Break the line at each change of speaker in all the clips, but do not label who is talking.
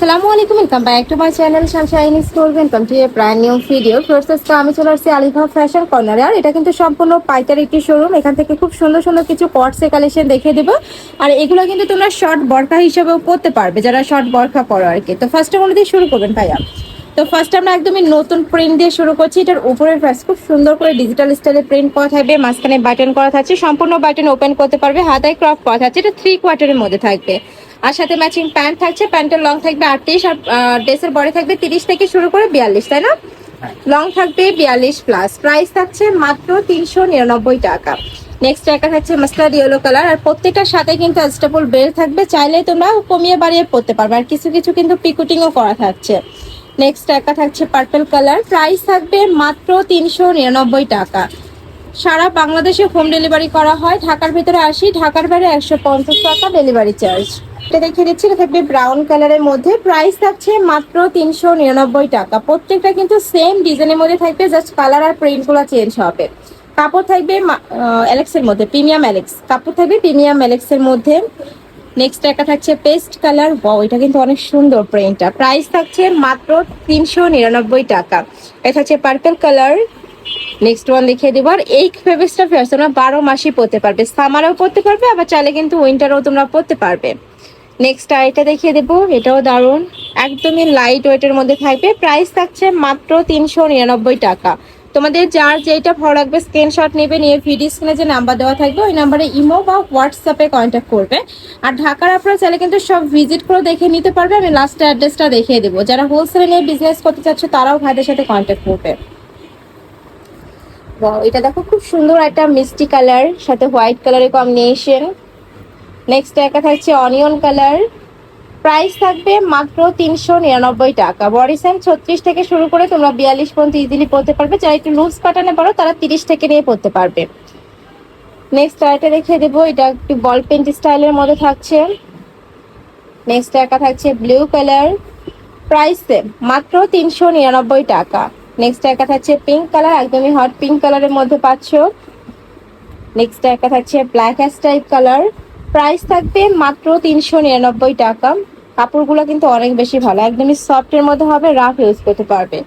আসসালামু আলাইকুম, welcome back to my channel Sunshine store. Welcome to A brand new video. First আমি চলে আসছি আলিফা ফ্যাশন কর্নারে। আর এটা কিন্তু সম্পূর্ণ পাইকারি একটি শোরুম। এখান থেকে খুব সুন্দর সুন্দর কিছু কটসের কালেকশন দেখিয়ে দেবো। আর এগুলো কিন্তু তোমরা শর্ট বরখা হিসেবেও পরতে পারবে, যারা শর্ট বরখা পরো আর কি। তো ফার্স্টে মনে দিয়ে শুরু করবেন ভাইয়া। তো ফার্স্ট আমরা একদমই নতুন প্রিন্ট দিয়ে শুরু করছি। এটার উপরের প্রাইস খুব সুন্দর করে ডিজিটাল স্টাইলে প্রিন্ট করা থাকবে, মাঝখানে বাটন করা থাকছে, সম্পূর্ণ বাটন ওপেন করতে পারবে, হাতায় ক্রপ করা থাকছে। এটা 3 কোয়ার্টারের মধ্যে থাকবে। আর সাথে ম্যাচিং প্যান্ট থাকছে, প্যান্টের লং থাকবে 38 আর ড্রেসের বডি থাকবে 30 থেকে শুরু করে 42, তাই না? লং থাকবে 42 প্লাস। প্রাইস থাকছে মাত্র 399 টাকা। নেক্সট একটা থাকছে মাস্টার্ড ইয়েলো কালার। আর প্রত্যেকটার সাথে কিন্তু অ্যাডজাস্টেবল বেল্ট থাকবে, চাইলে তোমরা কমিয়ে বাড়িয়ে পরতে পারবে। আর কিছু কিছু কিন্তু পিকুটিংও করা থাকছে। নেক্সট একটা থাকছে পার্পল কালার। প্রাইস থাকবে মাত্র 399 টাকা। সারা বাংলাদেশে হোম ডেলিভারি করা হয়। ঢাকার ভিতরে 80, ঢাকার বাইরে 150 টাকা ডেলিভারি চার্জ। এটা দেখিয়ে দিচ্ছি, এটা থাকবে ব্রাউন কালারের মধ্যে। প্রাইস থাকছে মাত্র 399 টাকা। প্রত্যেকটা কিন্তু সেম ডিজাইনের মধ্যে থাকবে, জাস্ট কালার আর প্রিন্টগুলো চেঞ্জ হবে। কাপড় থাকবে অ্যালেক্সের মধ্যে, প্রিমিয়াম অ্যালেক্স কাপড় থাকবে, প্রিমিয়াম অ্যালেক্সের মধ্যে। নেক্সট একটা থাকছে পেস্ট কালার। ওয়াও, এটা কিন্তু অনেক সুন্দর প্রিন্টটা। প্রাইস থাকছে মাত্র 399 টাকা। এটা হচ্ছে পার্পল কালার। নেক্সট ওয়ান দেখিয়ে দেবো। আর এই ফেব্রিক্সটা ফেয়ার তোমরা 12 মাসই পরতে পারবে, সামারেও পরতে পারবে, আবার চাইলে কিন্তু উইন্টারও তোমরা পরতে পারবে। নেক্সট এটা দেখিয়ে দেবো, এটাও দারুণ, একদমই লাইট ওয়েটের মধ্যে থাকবে। প্রাইস থাকছে মাত্র 399 টাকা। তোমাদের যার যেটা ভালো লাগবে স্ক্রিনশট নেবে, নিয়ে ভিডিও স্ক্রিনে যে নাম্বার দেওয়া থাকবে ওই নাম্বারে ইমো বা হোয়াটসঅ্যাপে কন্ট্যাক্ট করবে। আর ঢাকার আপনারা চাইলে কিন্তু সব ভিজিট করে দেখে নিতে পারবে। আমি লাস্ট অ্যাড্রেসটা দেখিয়ে দেবো। যারা হোলসেলে নিয়ে বিজনেস করতে চাচ্ছ তারাও ভাইদের সাথে কন্ট্যাক্ট করবে। এটা দেখো, খুব সুন্দর একটা মিষ্টি কালার, সাথে হোয়াইট কালারের কম্বিনেশন। নেক্সট একটা থাকছে অনিয়ন কালার। প্রাইস থাকবে মাত্র 399 টাকা। বডি সাইজ 36 থেকে শুরু করে তোমরা 42 পর্যন্ত ইজিলি পরতে পারবে। যারা একটু লুজ প্যাটার্নে পারো তারা 30 থেকে নিয়ে পরতে পারবে। নেক্সট আরেকটা দেখিয়ে দেবো, এটা একটু বল পেন্ট স্টাইলের মধ্যে থাকছে। নেক্সট একটা থাকছে ব্লু কালার। প্রাইস মাত্র 399 টাকা। নেক্সট একটা থাকছে পিঙ্ক কালার, একদমই হট পিঙ্ক কালারের মধ্যে পাচ্ছ। নেক্সট একটা থাকছে black ash type colour. Price থাকবে মাত্র 399 টাকা। কাপড়গুলো কিন্তু অনেক বেশি ভালো, একদমই সফটের মধ্যে হবে, রাফ ইউজ করতে পারবে।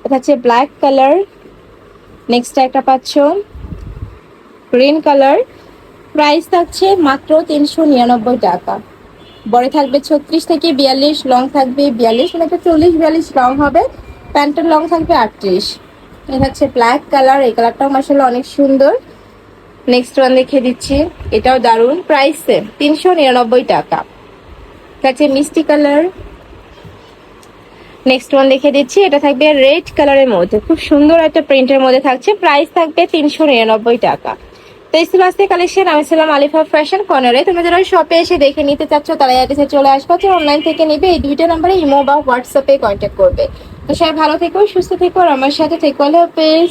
এটা হচ্ছে ব্ল্যাক কালার। নেক্সট একটা পাচ্ছ গ্রিন কালার। প্রাইস থাকছে মাত্র 399 টাকা। বড় থাকবে 36 থেকে 42, লং থাকবে 42, মানে একটা 40-42 লং হবে। প্যান্টের লং থাকবে 38। এটা হচ্ছে ব্ল্যাক কালার, এই কালারটাও মাশাআল্লাহ অনেক সুন্দর। নেক্সট ওয়ান দেখিয়ে দিচ্ছি, এটাও দারুণ। প্রাইস 399 টাকা। এটা হচ্ছে মিষ্টি কালার। নেক্সট ওয়ান দেখিয়ে দিচ্ছি, এটা থাকবে রেড কালারের মধ্যে, খুব সুন্দর একটা প্রিন্টের মধ্যে থাকছে। প্রাইস থাকবে 399 টাকা। তো এই ছিল আজকে কালেকশন। আমি ছিলাম আলিফা ফ্যাশন কর্নারে। তোমরা যারা শপে এসে দেখে নিতে চাচ্ছ তারা অ্যাড্রেসে চলে আসবে, অনলাইন থেকে নিবে এই দুইটা নাম্বারে ইমো বা হোয়াটসঅ্যাপে কন্ট্যাক্ট করবে। তো সবাই ভালো থেকো, সুস্থ থেকো, আর আমার সাথে থেকো। আল্লাহ হাফেজ।